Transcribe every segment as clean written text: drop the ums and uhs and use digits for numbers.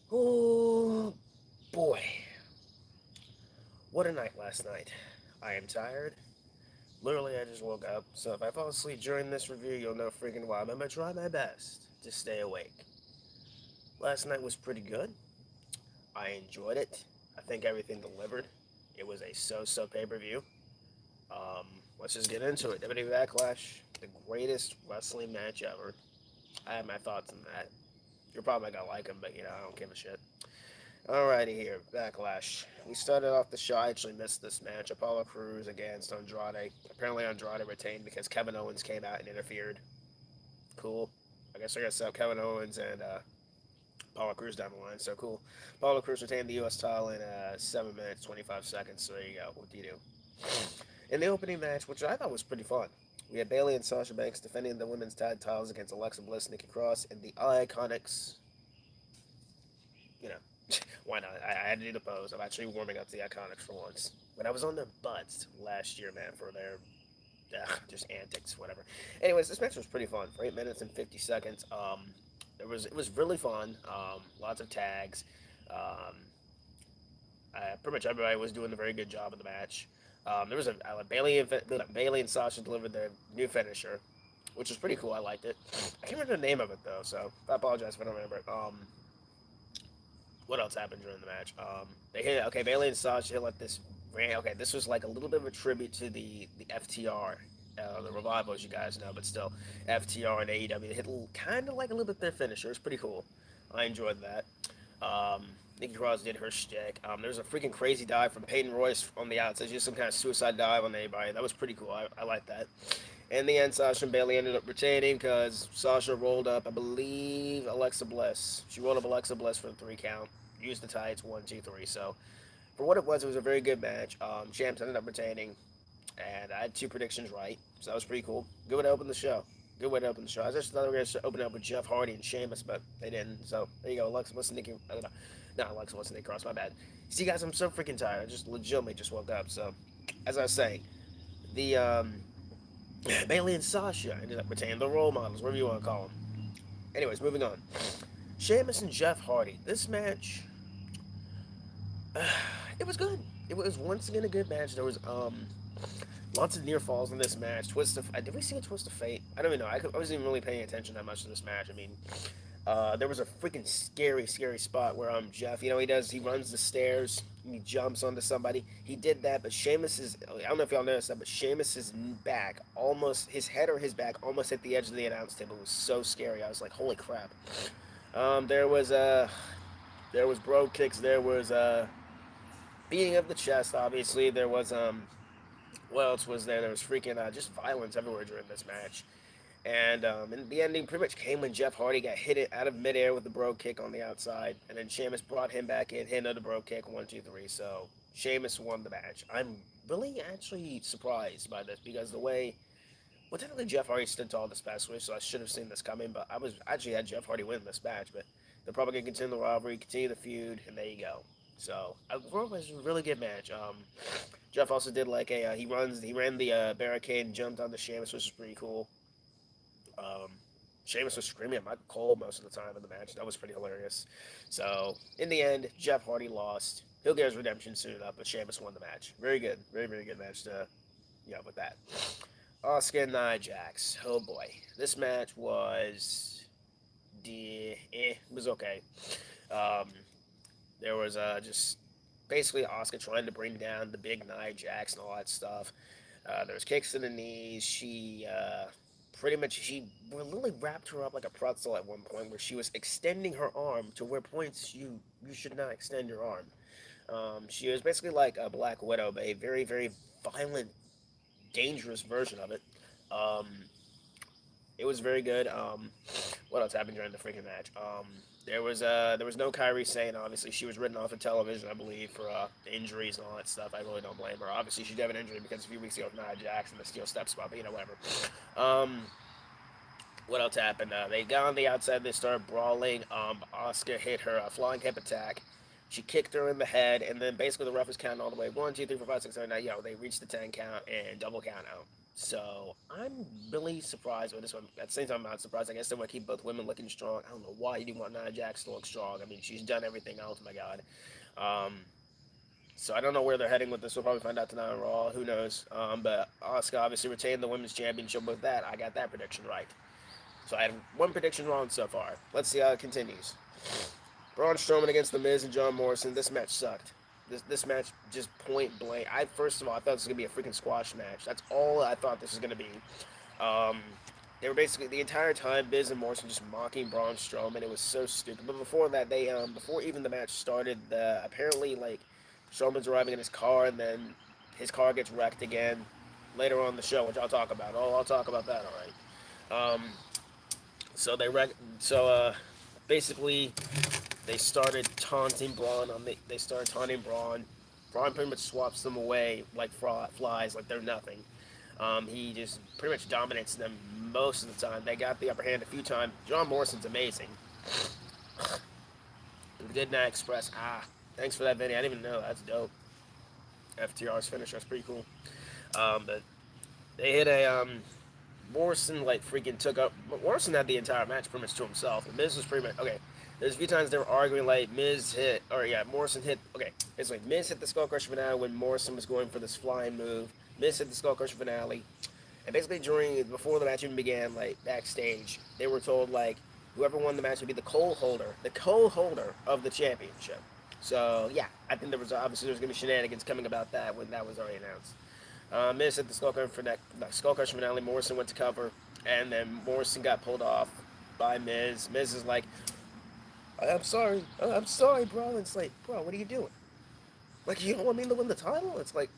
Oh boy, what a night last night. I am tired. Literally, I just woke up, so if I fall asleep during this review, you'll know freaking why. But I'm gonna try my best to stay awake. Last night was pretty good. I enjoyed it. I think everything delivered. It was a so-so pay-per-view. Um, let's just get into it. WWE Backlash, the greatest wrestling match ever. I have my thoughts on that. You're probably not gonna like them, but I don't give a shit. Alrighty here, Backlash. We started off the show. I actually missed this match. Apollo Crews against Andrade. Apparently Andrade retained because Kevin Owens came out and interfered. Cool. I guess I gotta set Kevin Owens and Apollo Crews down the line. So cool. Apollo Crews retained the U.S. title in 7 minutes 25 seconds. So there you go. What do you do? In the opening match, which I thought was pretty fun, we had Bayley and Sasha Banks defending the women's tag titles against Alexa Bliss, Nikki Cross, and the Iconics. You know, why not? I had to do the pose. I'm actually warming up to the Iconics for once. When I was on their butts last year, man, for their just antics, whatever. Anyways, this match was pretty fun for 8 minutes and 50 seconds. It was really fun. Lots of tags. Um, Pretty much everybody was doing a very good job of the match. There was a Bailey and Sasha delivered their new finisher, which was pretty cool. I liked it. I can't remember the name of it though, so I apologize if I don't remember it. What else happened during the match? They hit okay. Bailey and Sasha hit like this. Okay, this was like a little bit of a tribute to the FTR, the revival, as you guys know, but still FTR and AEW. They hit kind of like a little bit their finisher. It's pretty cool. I enjoyed that. Um, Nikki Cross did her shtick. There was a freaking crazy dive from Peyton Royce on the outside, just some kind of suicide dive on anybody. That was pretty cool. I like that. In the end, Sasha and Bailey ended up retaining because Sasha rolled up, I believe, Alexa Bliss. She rolled up Alexa Bliss for the 3 count. Used the tights, 1, 2, 3. So, for what it was a very good match. Champs ended up retaining, and I had 2 predictions right. So, that was pretty cool. Good way to open the show. Good way to open the show. I just thought we were going to open up with Jeff Hardy and Sheamus, but they didn't. So, there you go. Alexa Bliss and Nikki. No, Alexa Bliss and Nikki Cross, my bad. See, guys, I'm so freaking tired. I just legitimately just woke up. So, as I was saying, the Bailey and Sasha ended up retaining the role models, whatever you want to call them. Anyways, moving on. Sheamus and Jeff Hardy. This match, it was good. It was once again a good match. There was lots of near falls in this match. Did we see a twist of fate? I don't even know. I wasn't even really paying attention that much to this match. I mean, there was a freaking scary spot where Jeff, he runs the stairs and he jumps onto somebody. He did that, but I don't know if y'all noticed that, but Sheamus's back almost, his head or his back almost hit the edge of the announce table. It was so scary. I was like, holy crap. Um, there was uh, there was bro kicks. There was beating of the chest. Obviously, there was what else was there? There was freaking just violence everywhere during this match. And in the ending, pretty much came when Jeff Hardy got hit it out of midair with the bro kick on the outside, and then Sheamus brought him back in, hit another bro kick, 1, 2, 3. So Sheamus won the match. I'm really actually surprised by this because the way, well, technically Jeff Hardy stood tall this past week, so I should have seen this coming. But I was actually had Jeff Hardy win this match, but they're probably gonna continue the rivalry, continue the feud, and there you go. So overall, it was a really good match. Jeff also did like he ran the barricade and jumped on the Sheamus, which was pretty cool. Um, Sheamus was screaming at Michael Cole most of the time in the match. That was pretty hilarious. So, in the end, Jeff Hardy lost. He'll get his redemption soon enough, but Sheamus won the match. Very good. Very good match with that. Oscar and Nia Jax. Oh boy. This match was. It was okay. Um, there was just basically Oscar trying to bring down the big Nia Jax and all that stuff. There was kicks to the knees. She literally wrapped her up like a pretzel at one point, where she was extending her arm to where points you should not extend your arm. She was basically like a Black Widow, but a very violent, dangerous version of it. Um, it was very good. What else happened during the freaking match? There was no Kyrie Sane. Obviously, she was written off of television, I believe, for injuries and all that stuff. I really don't blame her. Obviously, she did have an injury because a few weeks ago with Nia Jax and the steel step spot, but whatever. Um, what else happened? They got on the outside. They started brawling. Oscar hit her a flying hip attack. She kicked her in the head, and then basically the ref was counting all the way 1, 2, 3, 4, 5, 6, 7, 8. They reached the 10 count and double count out. So I'm really surprised with this one. At the same time, I'm not surprised. I guess they want to keep both women looking strong. I don't know why you do want Nia Jax to look strong. I mean, she's done everything else. My God. Um, so I don't know where they're heading with this. We'll probably find out tonight on Raw. Who knows? But Asuka obviously retained the women's championship with that. I got that prediction right. So I had one prediction wrong so far. Let's see how it continues. Braun Strowman against The Miz and John Morrison. This match sucked. This match just point blank. I first of all I thought this was gonna be a freaking squash match. That's all I thought this was gonna be. Um, they were basically the entire time Biz and Morrison just mocking Braun Strowman. It was so stupid. But before that, they before even the match started, apparently like Strowman's arriving in his car and then his car gets wrecked again later on in the show, which I'll talk about. I'll talk about that. All right. So they wreck. So basically they started taunting Braun on the. They started taunting Braun. Braun pretty much swaps them away like flies, like they're nothing. He just pretty much dominates them most of the time. They got the upper hand a few times. John Morrison's amazing. The Good Night Express. Thanks for that, Vinny. I didn't even know. That's dope. FTR's finish. That's pretty cool. But they hit a Morrison like freaking took up. Morrison had the entire match pretty much to himself. And Miz was pretty much okay. There's a few times they were arguing like Miz hit or yeah Morrison hit. Okay, it's like Miz hit the Skull Crusher finale when Morrison was going for this flying move. Miz hit the Skull Crusher finale, and basically before the match even began, like backstage, they were told like whoever won the match would be the co-holder of the championship. So yeah, I think there was obviously there's gonna be shenanigans coming about that when that was already announced. Miz at the Skull Crusher finale. Morrison went to cover, and then Morrison got pulled off by Miz. Miz is like, "I'm sorry, I'm sorry, bro." And it's like, bro, what are you doing? Like, you don't want me to win the title? It's like,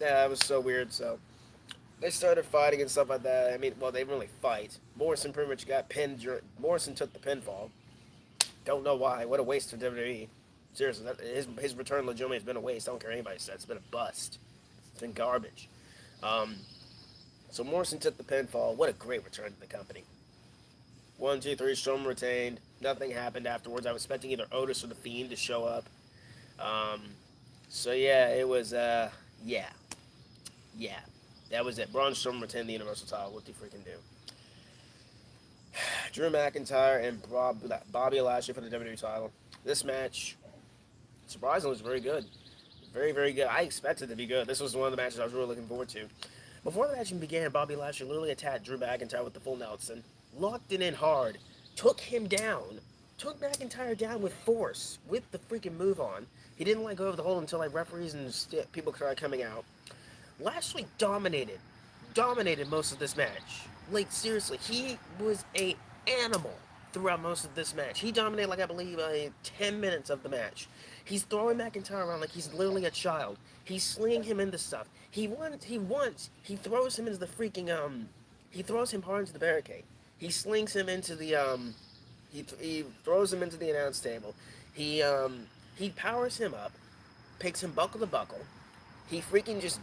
yeah, it was so weird. So they started fighting and stuff like that. I mean, well, they didn't really fight. Morrison pretty much got pinned. Morrison took the pinfall. Don't know why. What a waste for WWE. Seriously, his return legitimately has been a waste. I don't care what anybody says. It's been a bust. It's been garbage. Um, So Morrison took the pinfall. What a great return to the company. 1, 2, 3. Strowman retained. Nothing happened afterwards. I was expecting either Otis or the Fiend to show up. Um, so yeah, it was yeah, yeah. That was it. Braun Strowman retained the Universal title. What do you freaking do? Drew McIntyre and Bobby Lashley for the WWE title. This match, surprisingly, was very good. Very, very good. I expected it to be good. This was one of the matches I was really looking forward to. Before the match even began, Bobby Lashley literally attacked Drew McIntyre with the full Nelson, locked it in hard, took him down, took McIntyre down with force, with the freaking move on. He didn't let go of the hold until like referees and people started coming out. Lashley dominated most of this match. Like seriously, he was a animal throughout most of this match. He dominated like I believe 10 minutes of the match. He's throwing McIntyre around like he's literally a child. He's slinging him into stuff. He throws him into the freaking he throws him hard into the barricade. He slings him into the he throws him into the announce table. He powers him up, picks him buckle to buckle. He freaking just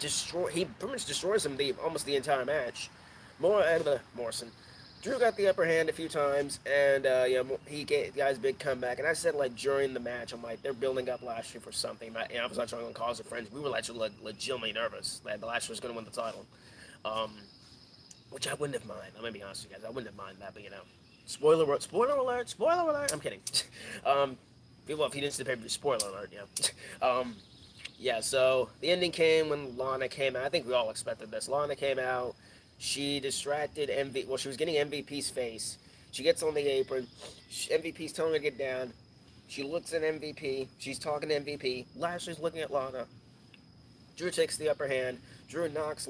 he pretty much destroys him almost the entire match. Morrison. Drew got the upper hand a few times, and he gave the guys a big comeback. And I said like during the match, I'm like they're building up Lashley for something. I was not trying to cause a frenzy. We were actually legitimately nervous that the Lashley was going to win the title, um, which I wouldn't have mind. I'm gonna be honest with you guys, I wouldn't have mind that, but spoiler alert, spoiler alert. I'm kidding. Well, if you didn't see the paper, spoiler alert, yeah. Yeah, so the ending came when Lana came out. I think we all expected this. Lana came out. She distracted MVP. Well, she was getting MVP's face. She gets on the apron. MVP's telling her to get down. She looks at MVP. She's talking to MVP. Lashley's looking at Lana. Drew takes the upper hand. Drew knocks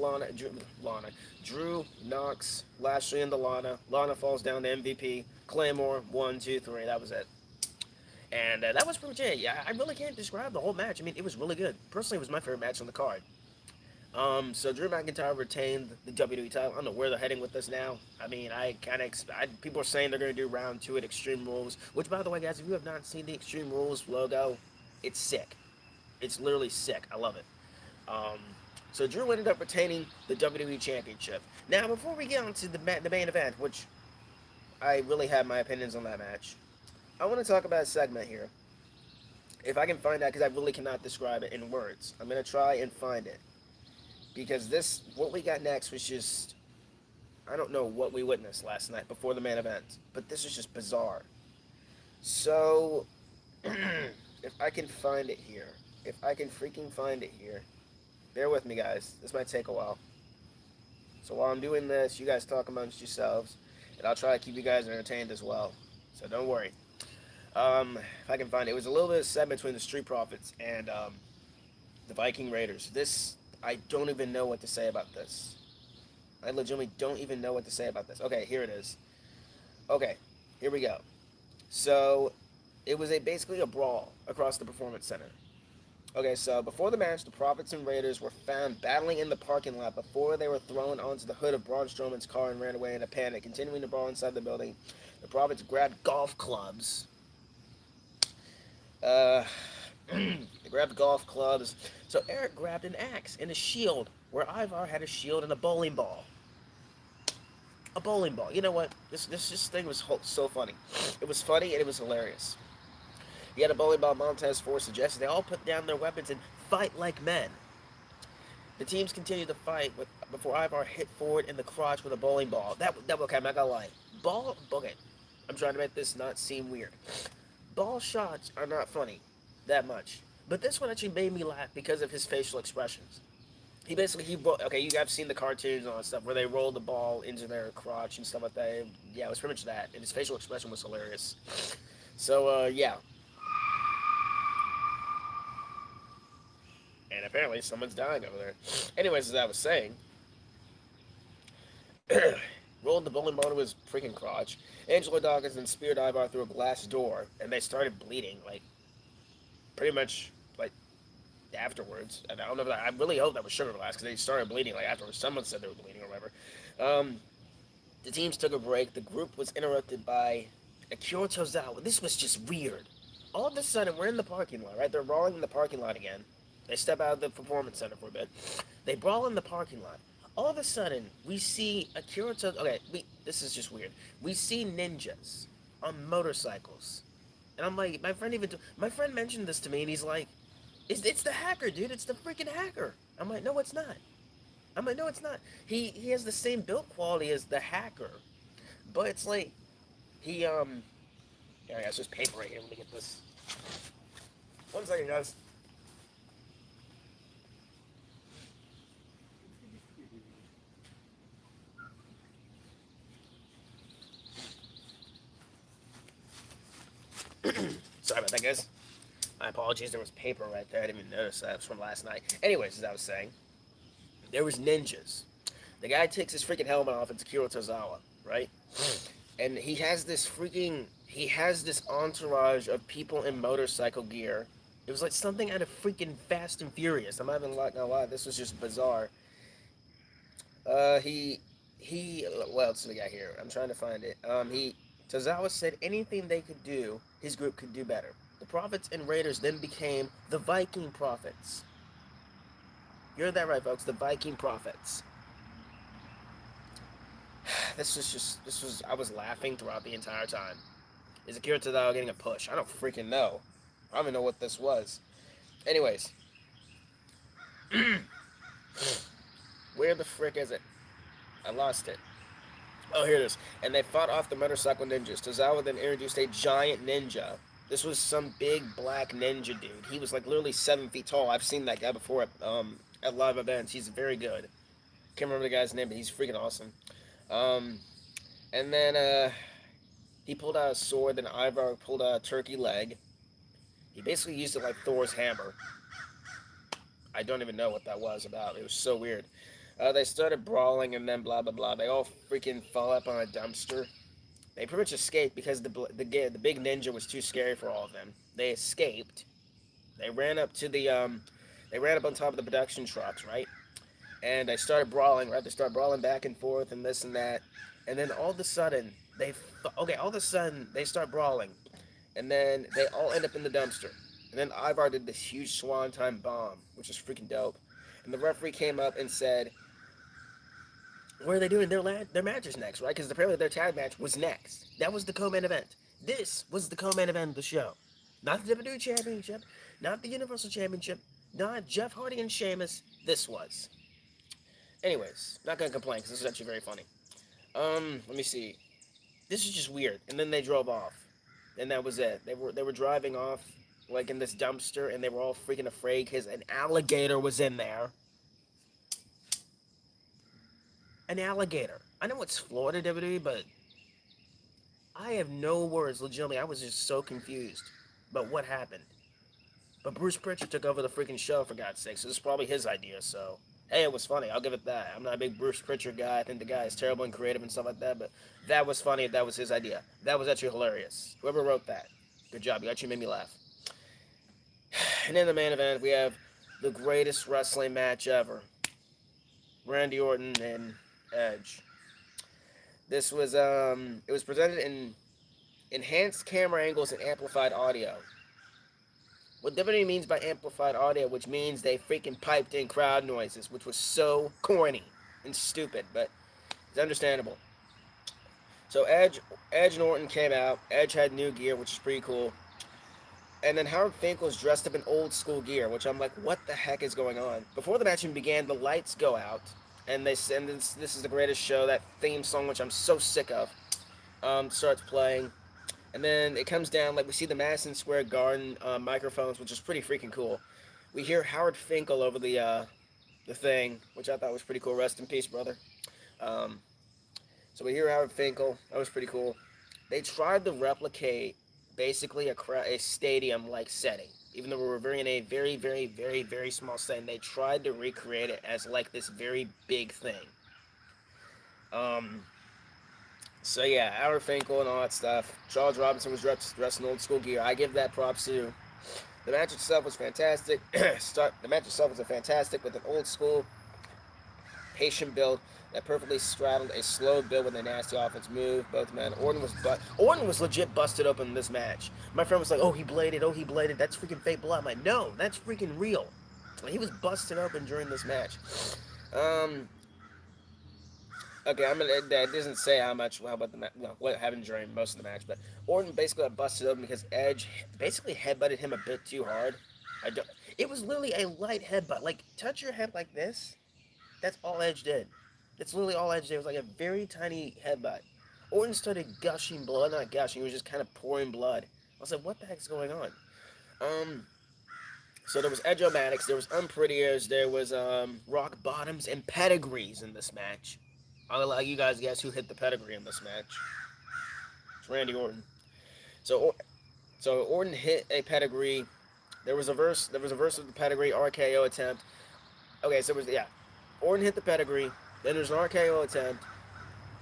Drew knocks Lashley into Lana. Lana falls down to MVP. Claymore, 1, 2, 3. That was it. And that was pretty much it. Yeah, I really can't describe the whole match. I mean, it was really good. Personally, it was my favorite match on the card. So Drew McIntyre retained the WWE title. I don't know where they're heading with this now. I mean, I kind of people are saying they're going to do round 2 at Extreme Rules. Which, by the way, guys, if you have not seen the Extreme Rules logo, it's sick. It's literally sick. I love it. Um, so Drew ended up retaining the WWE Championship. Now, before we get on to the main event, which I really have my opinions on that match, I want to talk about a segment here. If I can find out, because I really cannot describe it in words. I'm going to try and find it. because what we got next was just, I don't know what we witnessed last night before the main event, but this was just bizarre. So, if I can find it here, if I can freaking find it here, bear with me, guys. This might take a while. So while I'm doing this, you guys talk amongst yourselves, and I'll try to keep you guys entertained as well. So don't worry. If I can find it, it was a little bit of set between the Street Profits and the Viking Raiders. This, I don't even know what to say about this. I legitimately don't even know what to say about this. Okay, here it is. Okay, here we go. So it was basically a brawl across the Performance Center. Okay, so before the match, the Profits and Raiders were found battling in the parking lot before they were thrown onto the hood of Braun Strowman's car and ran away in a panic. Continuing to brawl inside the building, the Profits grabbed golf clubs. Uh, they grabbed golf clubs. So Eric grabbed an axe and a shield, where Ivar had a shield and a bowling ball. A bowling ball. You know what? This thing was so funny. It was funny and it was hilarious. He had a bowling ball. Montez Ford suggested they all put down their weapons and fight like men. The teams continued to fight before Ivar hit Ford in the crotch with a bowling ball. That okay, I'm not gonna lie. Okay, I'm trying to make this not seem weird. Ball shots are not funny that much, but this one actually made me laugh because of his facial expressions. Okay, you guys seen the cartoons and all that stuff where they roll the ball into their crotch and stuff like that. Yeah, it was pretty much that, and his facial expression was hilarious. So yeah. And apparently someone's dying over there. Anyways, as I was saying, rolled the bowling ball to his freaking crotch. Angelo Dawkins then speared Ivar through a glass door, and they started bleeding, like, pretty much, like, afterwards. And I don't know if I really hope that was sugar glass, because they started bleeding, like, afterwards. Someone said they were bleeding or whatever. The teams took a break. The group was interrupted by Akira Tozawa. This was just weird. All of a sudden, we're in the parking lot, right? They're brawling in the parking lot again. They step out of the Performance Center for a bit. They brawl in the parking lot. All of a sudden, we see Akira Tozawa. Okay, this is just weird. We see ninjas on motorcycles. And I'm like, my friend mentioned this to me, and he's like, it's the hacker, dude. It's the freaking hacker. I'm like, no, it's not. No, it's not. He has the same build quality as the hacker, but it's like yeah, it's just paper right here. Let me get this. 1 second, guys. Sorry about that, guys. My apologies. There was paper right there. I didn't even notice that. It was from last night. Anyways, as I was saying, there was ninjas. The guy takes his freaking helmet off. It's Akira Tozawa, right? And he has this entourage of people in motorcycle gear. It was like something out of freaking Fast and Furious. I'm not even gonna lie. This was just bizarre. What else do we got here? I'm trying to find it. Tozawa said anything they could do, his group could do better. The Prophets and Raiders then became the Viking Prophets. You heard that right, folks. The Viking Prophets. I was laughing throughout the entire time. Is Akira Tozawa getting a push? I don't freaking know. I don't even know what this was. Anyways. Where the frick is it? I lost it. Oh, here it is. And they fought off the motorcycle ninjas. Tozawa then introduced a giant ninja. This was some big black ninja dude. He was like literally 7 feet tall. I've seen that guy before at live events. He's very good. Can't remember the guy's name, but he's freaking awesome. And then he pulled out a sword. Then Ivar pulled out a turkey leg. He basically used it like Thor's hammer. I don't even know what that was about. It was so weird. They started brawling and then blah blah blah. They all freaking fell up on a dumpster. They pretty much escaped because the big ninja was too scary for all of them. They escaped. They ran up to they ran up on top of the production trucks, right? And they started brawling, right? They started brawling back and forth and this and that. And then all of a sudden they start brawling, and then they all end up in the dumpster. And then Ivar did this huge swanton bomb, which is freaking dope. And the referee came up and said, what are they doing? Their match is next, right? Because apparently their tag match was next. That was the co-main event. This was the co-main event of the show. Not the WWE Championship, not the Universal Championship, not Jeff Hardy and Sheamus. This was. Anyways, not gonna complain because this is actually very funny. Let me see. This is just weird. And then they drove off, and that was it. They were driving off like in this dumpster, and they were all freaking afraid because an alligator was in there. An alligator. I know it's Florida WWE, but I have no words. Legitimately, I was just so confused. But what happened? But Bruce Pritchard took over the freaking show for God's sake. So this is probably his idea. So hey, it was funny. I'll give it that. I'm not a big Bruce Pritchard guy. I think the guy is terrible and creative and stuff like that. But that was funny. That was his idea. That was actually hilarious. Whoever wrote that, good job. You actually made me laugh. And in the main event, we have the greatest wrestling match ever: Randy Orton and Edge. This was it was presented in enhanced camera angles and amplified audio. What WWE means by amplified audio, which means they freaking piped in crowd noises, which was so corny and stupid, but it's understandable. So Edge and Orton came out. Edge had new gear, which is pretty cool. And then Howard Finkel's dressed up in old school gear, which I'm like, what the heck is going on? Before the match even began, the lights go out, and this is the greatest show. That theme song, which I'm so sick of, starts playing. And then it comes down, like we see the Madison Square Garden microphones, which is pretty freaking cool. We hear Howard Finkel over the thing, which I thought was pretty cool. Rest in peace, brother. Um, so we hear Howard Finkel. That was pretty cool. They tried to replicate basically a stadium-like setting. Even though we were in a very, very, very, very small setting, they tried to recreate it as like this very big thing. Um, So yeah, Howard Finkel and all that stuff. Charles Robinson was dressed in old school gear. I give that props to. The match itself was fantastic. The match itself was fantastic with an old school, patient build that perfectly straddled a slow build with a nasty offense move. Both men. Orton was legit busted open in this match. My friend was like, "Oh, he bladed. Oh, he bladed. That's freaking fake blood." I'm like, "No, that's freaking real." He was busted open during this match. Um, Okay, that doesn't say how about what happened during most of the match, but Orton basically got busted open because Edge basically headbutted him a bit too hard. I don't. It was literally a light headbutt. Like touch your head like this. That's all Edge did. That's literally all Edge did. It was like a very tiny headbutt. Orton started gushing blood, not gushing. He was just kind of pouring blood. I was like, what the heck's going on? Um. So there was Edge-O-Matics, there was Unprettiers, there was Rock Bottoms and Pedigrees in this match. I'll let you guys guess who hit the pedigree in this match. It's Randy Orton. So, so Orton hit a pedigree. There was a verse. There was a verse of the pedigree RKO attempt. Okay, so it was Orton hit the pedigree. Then there's an RKO attempt.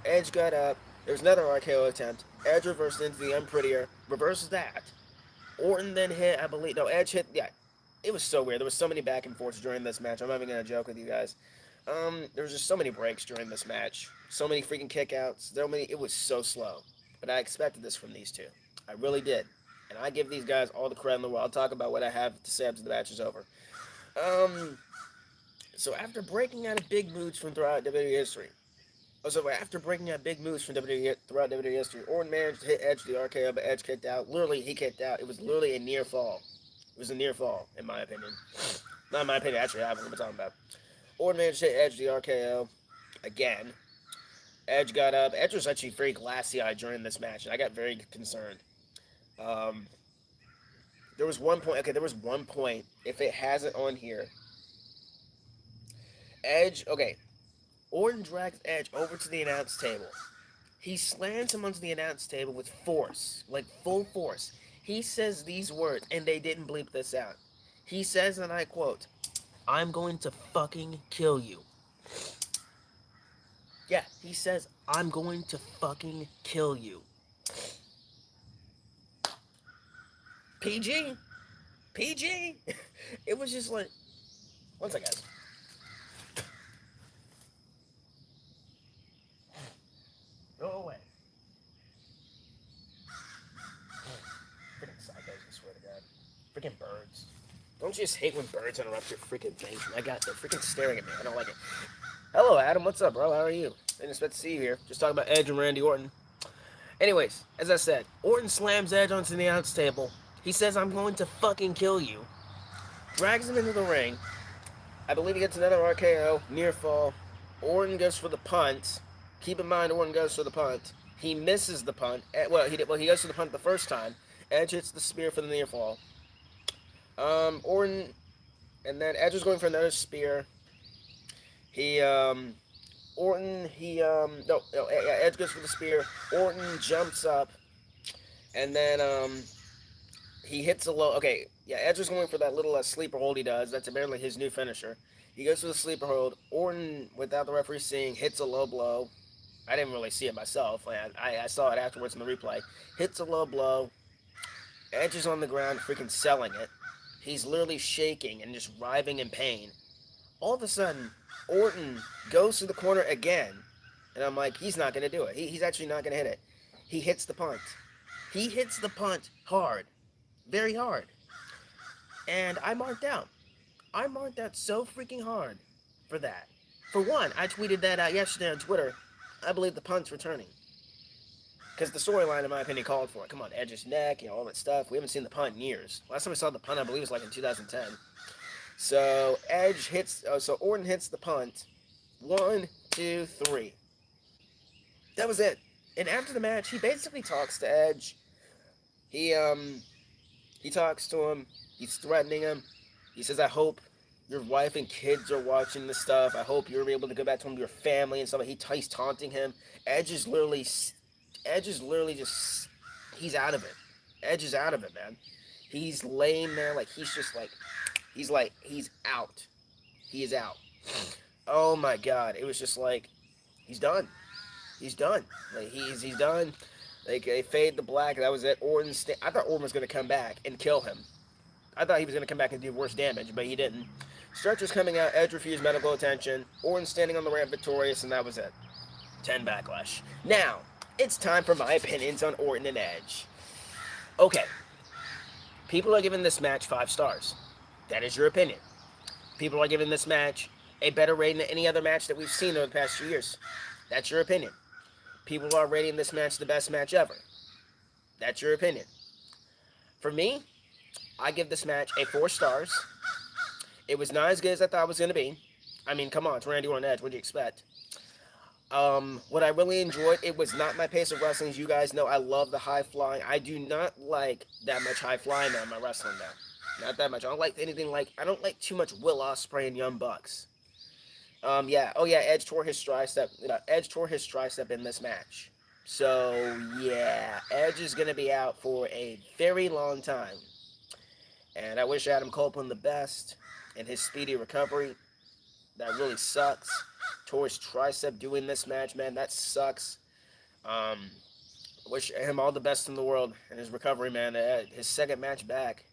Edge got up. There was another RKO attempt. Edge reversed into the Unprettier. Reverses that. Orton then hit. I believe no. Edge hit. Yeah, it was so weird. There was so many back and forths during this match. I'm not even gonna joke with you guys. There was just so many breaks during this match. So many freaking kickouts. It was so slow. But I expected this from these two. I really did. And I give these guys all the credit in the world. I'll talk about what I have to say after the match is over. So after breaking out of big moves from throughout WWE history, after breaking out big moves from WWE throughout WWE history, Orton managed to hit Edge the RKO, but Edge kicked out. Literally, he kicked out. It was literally a near fall. It was a near fall, in my opinion. Not in my opinion, actually, I don't know what I'm talking about. Orton managed to hit Edge the RKO again. Edge got up. Edge was actually very glassy-eyed during this match, and I got very concerned. Um, there was one point. Okay, there was one point. If it has it on here, Edge. Okay, Orton drags Edge over to the announce table. He slams him onto the announce table with force, like full force. He says these words, and they didn't bleep this out. He says, and I quote, "I'm going to fucking kill you." Yeah, he says, "I'm going to fucking kill you." PG. PG. It was just like, one second, guys. Go away. Freaking psychos, I swear to God. Freaking birds. Don't you just hate when birds interrupt your freaking thing? My God, they're freaking staring at me. I don't like it. Hello, Adam. What's up, bro? How are you? Didn't expect to see you here. Just talking about Edge and Randy Orton. Anyways, as I said, Orton slams Edge onto the announce table. He says, "I'm going to fucking kill you." Drags him into the ring. I believe he gets another RKO, near fall. Orton goes for the punt. Keep in mind, Orton goes for the punt. He misses the punt. Well, he did. Well, he goes for the punt the first time. Edge hits the spear for the near fall. Orton, and then Edge was going for another spear. He Orton, no, yeah, Edge goes for the spear. Orton jumps up, and then he hits a low. Okay, yeah, Edge was going for that little sleeper hold he does. That's apparently his new finisher. He goes for the sleeper hold. Orton, without the referee seeing, hits a low blow. I didn't really see it myself. I saw it afterwards in the replay. Hits a low blow. Edge is on the ground, freaking selling it. He's literally shaking and just writhing in pain. All of a sudden, Orton goes to the corner again. And I'm like, he's not going to do it. He's actually not going to hit it. He hits the punt. He hits the punt hard. Very hard. And I marked out. I marked out so freaking hard for that. For one, I tweeted that out yesterday on Twitter. I believe the punt's returning. Because the storyline, in my opinion, called for it. Come on, Edge's neck, all that stuff. We haven't seen the punt in years. Last time we saw the punt, I believe, was like in 2010. So so Orton hits the punt. 1, 2, 3. That was it. And after the match, he basically talks to Edge. He talks to him. He's threatening him. He says, "I hope your wife and kids are watching this stuff. I hope you're able to go back to your family and stuff." He's taunting him. Edge is literally just, he's out of it. Edge is out of it, man. He's laying there like he's just he's out. He is out. Oh my God. It was just like, he's done. He's done. Like he's done. Like they fade the black. That was it. I thought Orton was going to come back and kill him. I thought he was going to come back and do worse damage, but he didn't. Stretcher's coming out. Edge refused medical attention. Orton standing on the ramp victorious, and that was it. 10 Backlash. Now, it's time for my opinions on Orton and Edge. Okay. People are giving this match 5 stars. That is your opinion. People are giving this match a better rating than any other match that we've seen over the past few years. That's your opinion. People are rating this match the best match ever. That's your opinion. For me, I give this match a 4 stars. It was not as good as I thought it was going to be. I mean, come on, it's Randy Orton Edge. What do you expect? What I really enjoyed, it was not my pace of wrestling. As you guys know, I love the high flying. I do not like that much high flying on my wrestling now. Not that much. I don't like anything I don't like too much Will Ospreay and Young Bucks. Yeah. Oh yeah, Edge tore his tricep. Edge tore his tricep in this match. So yeah, Edge is gonna be out for a very long time. And I wish Adam Copeland the best in his speedy recovery. That really sucks. Tore his tricep doing this match, man. That sucks. I wish him all the best in the world in his recovery, man. His second match back.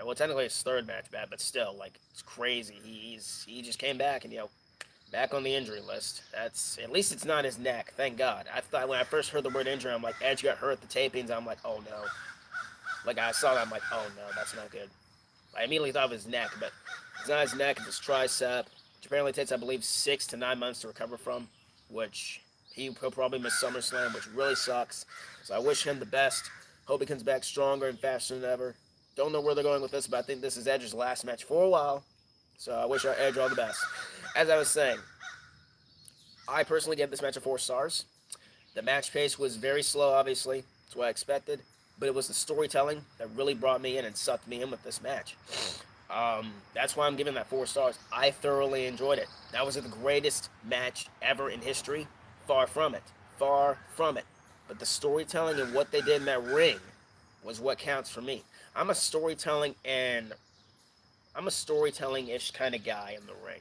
Well, technically his third match back, but still, like, it's crazy. He just came back and, back on the injury list. That's, at least it's not his neck. Thank God. I thought when I first heard the word injury, I'm like, Edge got hurt at the tapings. I'm like, oh no. Like, I saw that, I'm like, oh no, that's not good. I immediately thought of his neck, but it's not his neck, it's his tricep, which apparently takes, I believe, 6 to 9 months to recover from, which he'll probably miss SummerSlam, which really sucks. So I wish him the best. Hope he comes back stronger and faster than ever. Don't know where they're going with this, but I think this is Edge's last match for a while. So I wish our Edge all the best. As I was saying, I personally gave this match a 4 stars. The match pace was very slow, obviously. That's what I expected. But it was the storytelling that really brought me in and sucked me in with this match. That's why I'm giving that 4 stars. I thoroughly enjoyed it. That was the greatest match ever in history. Far from it. Far from it. But the storytelling and what they did in that ring was what counts for me. I'm a storytelling-ish kind of guy in the ring.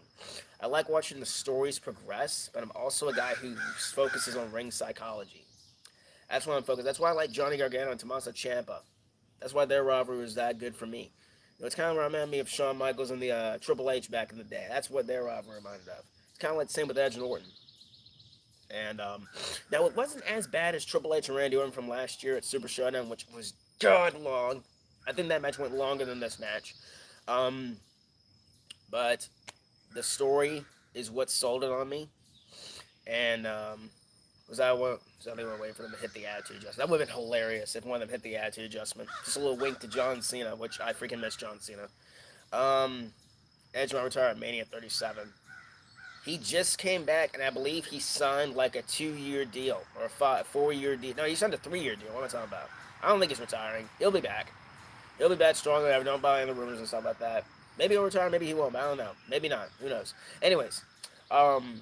I like watching the stories progress, but I'm also a guy who focuses on ring psychology. That's why I'm focused. That's why I like Johnny Gargano and Tommaso Ciampa. That's why their rivalry was that good for me. It's kind of reminded me of Shawn Michaels and the Triple H back in the day. That's what their rivalry reminded of. It's kind of like the same with Edge and Orton. And now it wasn't as bad as Triple H and Randy Orton from last year at Super Showdown, which was god long. I think that match went longer than this match. But the story is what sold it on me. And was I waiting for them to hit the attitude adjustment. That would have been hilarious if one of them hit the attitude adjustment. Just a little wink to John Cena, which I freaking miss John Cena. Edge might retire at Mania 37. He just came back, and I believe he signed like a 2 year deal or a 4 year deal. No, he signed a 3 year deal. What am I talking about? I don't think he's retiring. He'll be back. He'll be back stronger than ever. Don't buy any rumors and stuff like that. Maybe he'll retire. Maybe he won't. I don't know. Maybe not. Who knows? Anyways, um,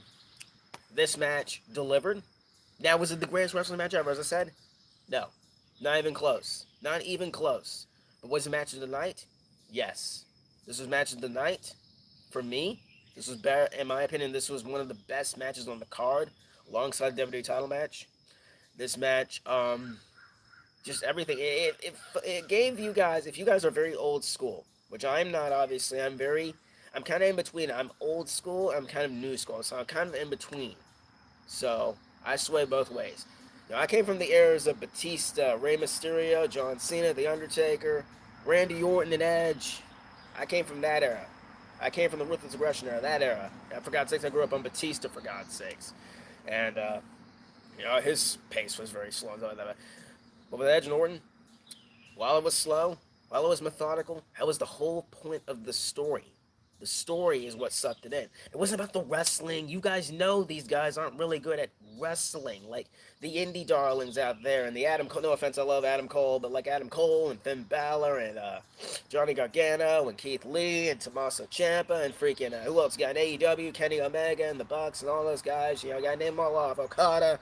this match delivered. Now, was it the greatest wrestling match ever? As I said, no, not even close. Not even close. But was it match of the night? Yes. This was match of the night for me. This was better, in my opinion. This was one of the best matches on the card, alongside the WWE title match. This match, just everything. It gave you guys, if you guys are very old school, which I'm not, obviously. I'm kind of in between. I'm old school. I'm kind of new school, so I'm kind of in between. So I sway both ways. Now, I came from the eras of Batista, Rey Mysterio, John Cena, The Undertaker, Randy Orton, and Edge. I came from that era. I came from the Ruthless Aggression era, that era. And for God's sakes, I grew up on Batista, for God's sakes. And, his pace was very slow. But with Edge and Orton, while it was slow, while it was methodical, that was the whole point of the story. The story is what sucked it in. It wasn't about the wrestling. You guys know these guys aren't really good at wrestling. Like the indie darlings out there, and the Adam Cole. No offense, I love Adam Cole, but like Adam Cole and Finn Balor and Johnny Gargano and Keith Lee and Tommaso Ciampa and freaking who else got AEW? Kenny Omega and the Bucks and all those guys. You know, I got to name them all off. Okada.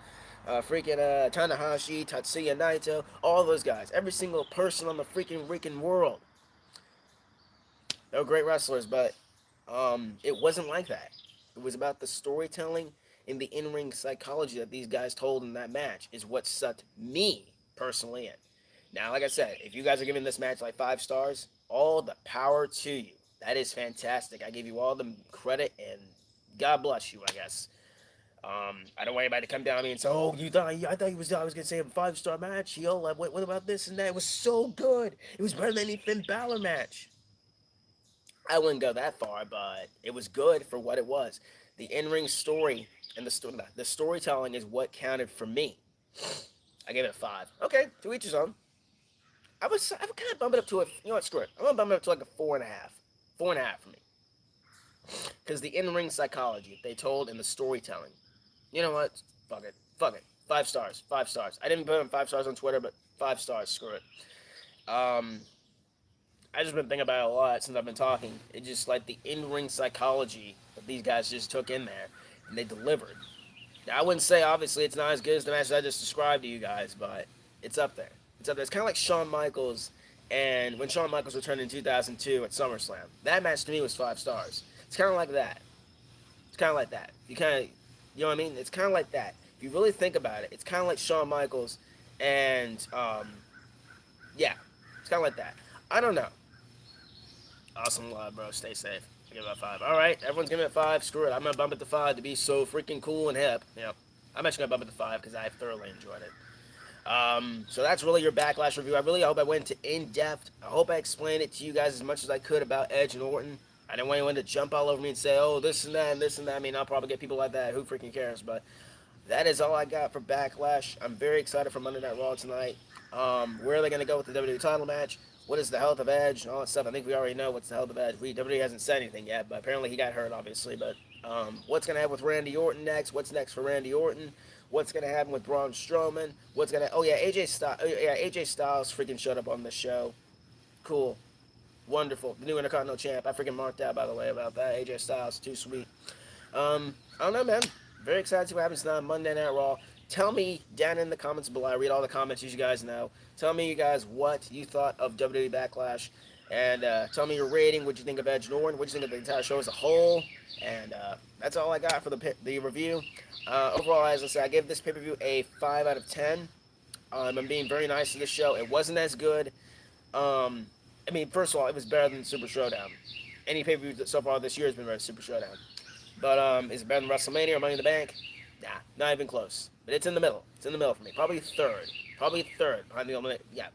Tanahashi, Tatsuya Naito, all those guys. Every single person on the freaking world. They were great wrestlers, but it wasn't like that. It was about the storytelling and the in-ring psychology that these guys told in that match is what sucked me personally in. Now, like I said, if you guys are giving this match like 5 stars, all the power to you. That is fantastic. I give you all the credit and God bless you, I guess. I don't want anybody to come down on me and say, "Oh, you thought I thought I was gonna say a 5 star match." Yo, like, what about this and that? It was so good. It was better than any Finn Balor match. I wouldn't go that far, but it was good for what it was. The in-ring story and the storytelling is what counted for me. I gave it a 5. Okay, to each his own. I would kind of bump it up to a, you know what, screw it. I'm gonna bump it up to like a 4.5. 4.5 for me. Because the in-ring psychology they told and the storytelling. You know what? Fuck it. Fuck it. 5 stars. 5 stars. I didn't put in 5 stars on Twitter, but 5 stars. Screw it. Um, I just been thinking about it a lot since I've been talking. It just like the in-ring psychology that these guys just took in there, and they delivered. Now I wouldn't say obviously it's not as good as the match I just described to you guys, but it's up there. It's up there. It's kind of like Shawn Michaels, and when Shawn Michaels returned in 2002 at SummerSlam, that match to me was 5 stars. It's kind of like that. It's kind of like that. You know what I mean? It's kind of like that. If you really think about it, it's kind of like Shawn Michaels, and yeah, it's kind of like that. I don't know. Awesome love, bro. Stay safe. I give it a 5. All right, everyone's giving it 5. Screw it. I'm gonna bump it to 5 to be so freaking cool and hip. You know, I'm actually gonna bump it to 5 because I thoroughly enjoyed it. So that's really your Backlash review. I really hope I went into in depth. I hope I explained it to you guys as much as I could about Edge and Orton. I didn't want anyone to jump all over me and say, "Oh, this and that and this and that." I mean, I'll probably get people like that. Who freaking cares? But that is all I got for Backlash. I'm very excited for Monday Night Raw tonight. Where are they going to go with the WWE title match? What is the health of Edge? All that stuff. I think we already know what's the health of Edge. WWE hasn't said anything yet, but apparently he got hurt, obviously. But what's going to happen with Randy Orton next? What's next for Randy Orton? What's going to happen with Braun Strowman? What's going to... Oh, yeah, AJ Styles freaking showed up on the show. Cool. Wonderful. The new Intercontinental Champ. I freaking marked out, by the way, about that. AJ Styles. Too sweet. I don't know, man. Very excited to see what happens tonight on Monday Night Raw. Tell me down in the comments below. I read all the comments, as you guys know. Tell me, you guys, what you thought of WWE Backlash. And tell me your rating. What you think of Edge and Orton. What you think of the entire show as a whole. And that's all I got for the review. Overall, as I said, I gave this pay-per-view a 5 out of 10. I'm being very nice to this show. It wasn't as good. I mean, first of all, it was better than Super Showdown. Any pay-per-view so far this year has been better than Super Showdown. But is it better than WrestleMania or Money in the Bank? Nah, not even close. But it's in the middle. It's in the middle for me. Probably third. Behind the Ultimate. Yeah,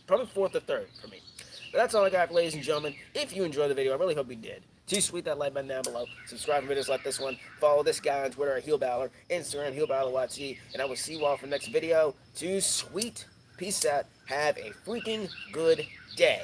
probably fourth or third for me. But that's all I got, ladies and gentlemen. If you enjoyed the video, I really hope you did. Too sweet that like button down below. Subscribe to videos like this one. Follow this guy on Twitter at HeelBalor. Instagram, HeelBalorYT. And I will see you all for the next video. Too sweet. Peace out. Have a freaking good day.